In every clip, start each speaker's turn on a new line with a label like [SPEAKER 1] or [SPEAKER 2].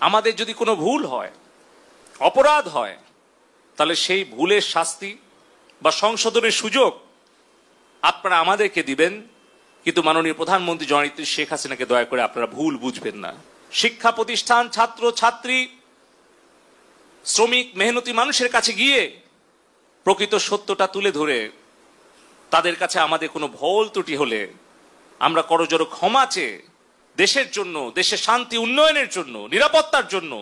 [SPEAKER 1] আমাদের যদি কোনো ভুল হয়, অপরাধ হয়, তাহলে সেই ভুলের শাস্তি বা সংশোধনের সুযোগ আপনারা আমাদেরকে দিবেন। কিন্তু মাননীয় প্রধানমন্ত্রী জননেত্রী শেখ হাসিনাকে দয়া করে আপনারা ভুল বুঝবেন না। শিক্ষা প্রতিষ্ঠান, ছাত্র ছাত্রী, শ্রমিক, মেহনতি মানুষের কাছে গিয়ে প্রকৃত সত্যটা তুলে ধরে তাদের কাছে আমাদের কোনো ভুল ত্রুটি হলে আমরা করজোড়ে ক্ষমা চেয়ে দেশের জন্য, দেশের শান্তি উন্নয়নের জন্য, নিরাপত্তার জন্য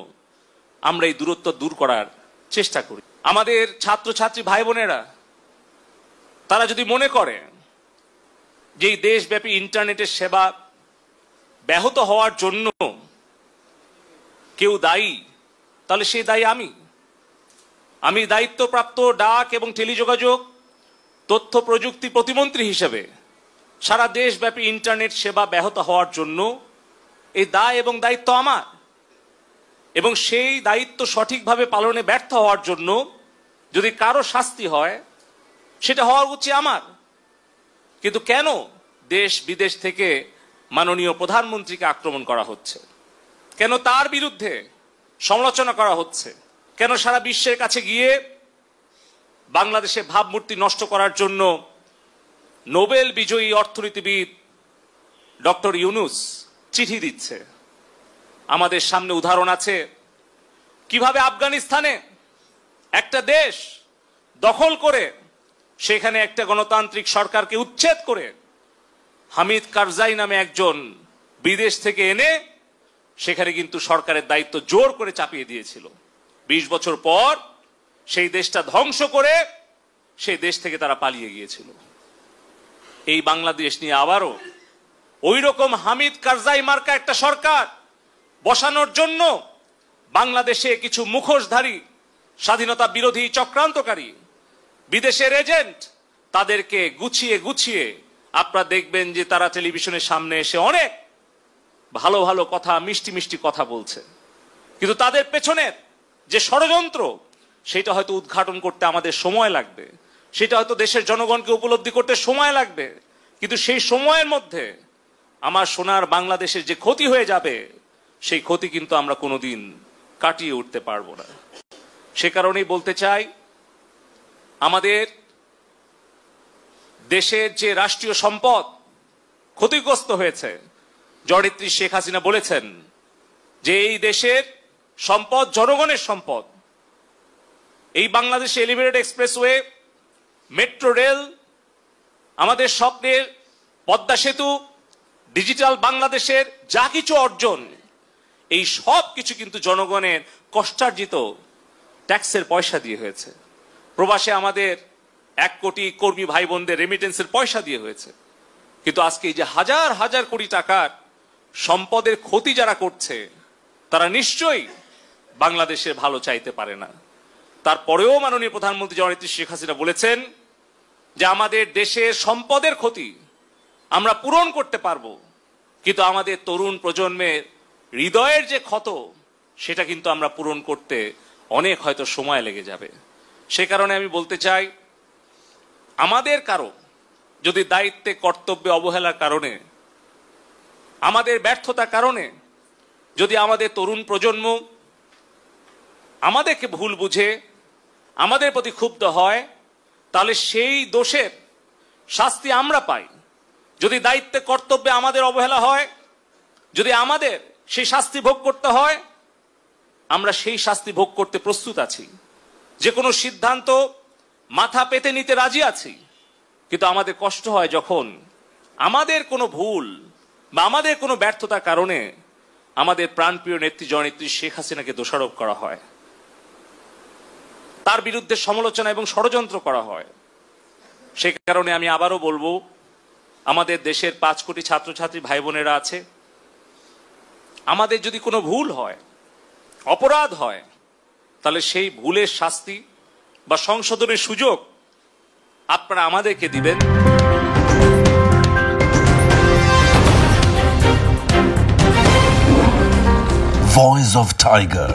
[SPEAKER 1] আমরা এই দূরত্ব দূর করার চেষ্টা করি। আমাদের ছাত্রছাত্রী ভাই বোনেরা তারা যদি মনে করে যে এই দেশব্যাপী ইন্টারনেটের সেবা ব্যাহত হওয়ার জন্য কেউ দায়ী, তাহলে সেই দায়ী আমি দায়িত্বপ্রাপ্ত ডাক এবং টেলিযোগাযোগ তথ্য প্রযুক্তি প্রতিমন্ত্রী হিসেবে সারা দেশব্যাপী ইন্টারনেট সেবা ব্যাহত হওয়ার জন্য এই দায় এবং দায়িত্ব আমার, এবং সেই দায়িত্ব সঠিকভাবে পালনে ব্যর্থ হওয়ার জন্য যদি কারো শাস্তি হয় সেটা হওয়া উচিত আমার। কিন্তু কেন দেশ বিদেশ থেকে মাননীয় প্রধানমন্ত্রীকে আক্রমণ করা হচ্ছে? কেন তার বিরুদ্ধে সমালোচনা করা হচ্ছে? কেন সারা বিশ্বের কাছে গিয়ে বাংলাদেশের ভাবমূর্তি নষ্ট করার জন্য নোবেল বিজয়ী অর্থনীতিবিদ ডক্টর ইউনুস চিঠি দিচ্ছে? আমাদের সামনে উদাহরণ আছে কিভাবে আফগানিস্তানে একটা দেশ দখল করে সেখানে একটা গণতান্ত্রিক সরকারকে উচ্ছেদ করে হামিদ কারজাই নামে একজন বিদেশ থেকে এনে সেখানে কিন্তু সরকারের দায়িত্ব জোর করে চাপিয়ে দিয়েছিল। ২০ বছর পর সেই দেশটা ধ্বংস করে সেই দেশ থেকে তারা পালিয়ে গিয়েছিল। এই বাংলাদেশ নিয়ে আবারও ওই রকম হামিদ কারজাই মার্কা একটা সরকার বসানোর জন্য বাংলাদেশে কিছু মুখোশধারী স্বাধীনতা বিরোধী চক্রান্তকারী বিদেশের এজেন্ট তাদেরকে গুছিয়ে গুছিয়ে আপনারা দেখবেন যে তারা টেলিভিশনের সামনে এসে অনেক ভালো ভালো কথা, মিষ্টি মিষ্টি কথা বলছে, কিন্তু তাদের পেছনের যে ষড়যন্ত্র সেটা হয়তো উদ্ঘাটন করতে আমাদের সময় লাগবে, সেটা হয়তো দেশের জনগণকে উপলব্ধি করতে সময় লাগবে। কিন্তু সেই সময়ের মধ্যে আমার সোনার বাংলাদেশের যে ক্ষতি হয়ে যাবে সেই ক্ষতি কিন্তু আমরা কোনোদিন কাটিয়ে উঠতে পারবো না। সে কারণেই বলতে চাই, আমাদের দেশের যে রাষ্ট্রীয় সম্পদ ক্ষতিগ্রস্ত হয়েছে, জননেত্রী শেখ হাসিনা বলেছেন যে এই দেশের সম্পদ জনগণের সম্পদ। এই বাংলাদেশে এলিভেটেড এক্সপ্রেসওয়ে, মেট্রো রেল, আমাদের স্বপ্নের পদ্মা সেতু, ডিজিটাল বাংলাদেশের যা কিছু অর্জন, এই সব কিছু কিন্তু জনগণের কষ্টার্জিত ট্যাক্সের পয়সা দিয়ে হয়েছে। প্রবাসে আমাদের 1 কোটি কর্মী ভাই বোনদের রেমিটেন্সের পয়সা দিয়ে হয়েছে। কিন্তু আজকে এই যে হাজার হাজার কোটি টাকার সম্পদের ক্ষতি যারা করছে তারা নিশ্চয়ই বাংলাদেশের ভালো চাইতে পারে না। তারপরেও মাননীয় প্রধানমন্ত্রী জননেত্রী শেখ হাসিনা বলেছেন যে আমাদের দেশের সম্পদের ক্ষতি আমরা পূরণ করতে পারবো, কিন্তু আমাদের তরুণ প্রজন্মের হৃদয়ের যে ক্ষত সেটা কিন্তু আমরা পূরণ করতে অনেক হয়তো সময় লেগে যাবে। সে কারণে আমি বলতে চাই, আমাদের কারো যদি দায়িত্বে কর্তব্যে অবহেলার কারণে, আমাদের ব্যর্থতার কারণে যদি আমাদের তরুণ প্রজন্ম আমাদেরকে ভুল বুঝে আমাদের প্রতি ক্ষুব্ধ হয়, তাহলে সেই দোষের শাস্তি আমরা পাই। যদি দায়িত্বে কর্তব্যে আমাদের অবহেলা হয়, যদি আমাদের সেই শাস্তি ভোগ করতে হয়, আমরা সেই শাস্তি ভোগ করতে প্রস্তুত আছি। যে কোনো সিদ্ধান্ত মাথা পেতে নিতে রাজি আছি। কিন্তু আমাদের কষ্ট হয় যখন আমাদের কোনো ভুল বা আমাদের কোনো ব্যর্থতার কারণে আমাদের প্রাণপ্রিয় নেত্রী জননেত্রী শেখ হাসিনাকে দোষারোপ করা হয়, তার বিরুদ্ধে সমালোচনা এবং ষড়যন্ত্র করা হয়। সে কারণে আমি আবারও বলবো, আমাদের দেশের 5 কোটি ছাত্রছাত্রী ভাই বোনেরা আছে, আমাদের যদি কোনো ভুল হয়, অপরাধ হয়, তাহলে সেই ভুলের শাস্তি বা সংশোধনের সুযোগ আপনারা আমাদেরকে দিবেন।
[SPEAKER 2] Voice of Tiger.